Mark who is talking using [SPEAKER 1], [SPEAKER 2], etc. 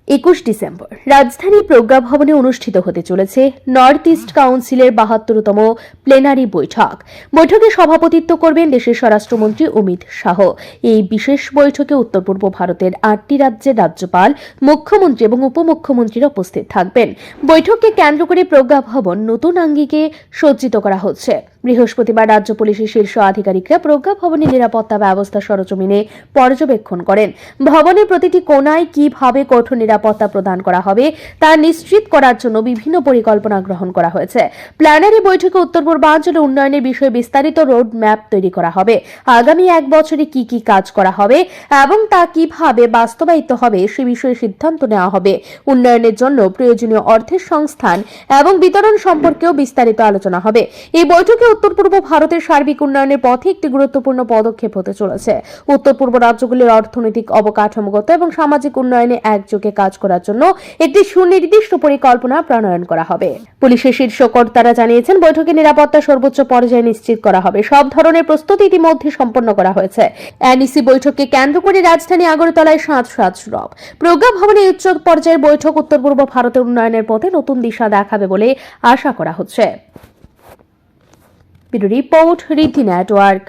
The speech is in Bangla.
[SPEAKER 1] 21 ডিসেম্বর রাজধানী প্রজ্ঞা ভবনে অনুষ্ঠিত হতে চলেছে নর্থ ইস্ট কাউন্সিলের ৭২তম প্লেনারি বৈঠক। বৈঠকে সভাপতিত্ব করবেন দেশের স্বরাষ্ট্রমন্ত্রী অমিত শাহ। এই বিশেষ বৈঠকে উত্তর পূর্ব ভারতের ৮টি রাজ্যের রাজ্যপাল, মুখ্যমন্ত্রী এবং উপমুখ্যমন্ত্রীরা উপস্থিত থাকবেন। বৈঠককে কেন্দ্র করে প্রজ্ঞা ভবন নতুন আঙ্গিকে সজ্জিত করা হচ্ছে। বৃহস্পতিবার রাজ্য পুলিশের শীর্ষ আধিকারিকরা প্রজ্ঞা ভবনের নিরাপত্তা ব্যবস্থা সরেজমিনে পর্যবেক্ষণ করেন। ভবনের প্রতিটি কোণায় কিভাবে কঠোর নিরাপত্তা প্রদান করা হবে তা নিশ্চিত করার জন্য বিভিন্ন পরিকল্পনা গ্রহণ করা হয়েছে। প্ল্যানারি বৈঠকে উত্তর পূর্বাঞ্চলে উন্নয়নের বিষয়ে বিস্তারিত রোড ম্যাপ তৈরি করা হবে। আগামী এক বছরে কি কি কাজ করা হবে এবং তা কিভাবে বাস্তবায়িত হবে সে বিষয়ে সিদ্ধান্ত নেওয়া হবে। উন্নয়নের জন্য প্রয়োজনীয় অর্থের সংস্থান এবং বিতরণ সম্পর্কেও বিস্তারিত আলোচনা হবে। এই বৈঠকে উত্তর পূর্ব ভারতের সার্বিক উন্নয়নের পথে একটি গুরুত্বপূর্ণ পদক্ষেপ হতে চলেছে। উত্তর পূর্ব রাজ্যগুলির অর্থনৈতিক, অবকাঠামোগত এবং সামাজিক উন্নয়নে একযোগে কাজ করার জন্য একটি সুনির্দিষ্ট পরিকল্পনা প্রণয়ন করা হবে। পুলিশের শীর্ষ কর্তারা জানিয়েছেন, বৈঠকে নিরাপত্তা সর্বোচ্চ পর্যায়ে নিশ্চিত করা হবে। সব ধরনের প্রস্তুতি ইতিমধ্যে সম্পন্ন করা হয়েছে। এনইসি বৈঠককে কেন্দ্র করে রাজধানী আগরতলায় সাজ রব। প্রজ্ঞা ভবনে উচ্চ পর্যায়ের বৈঠক উত্তর পূর্ব ভারতের উন্নয়নের পথে নতুন দিশা দেখাবে বলে আশা করা হচ্ছে। Bureau report, Riddhi network.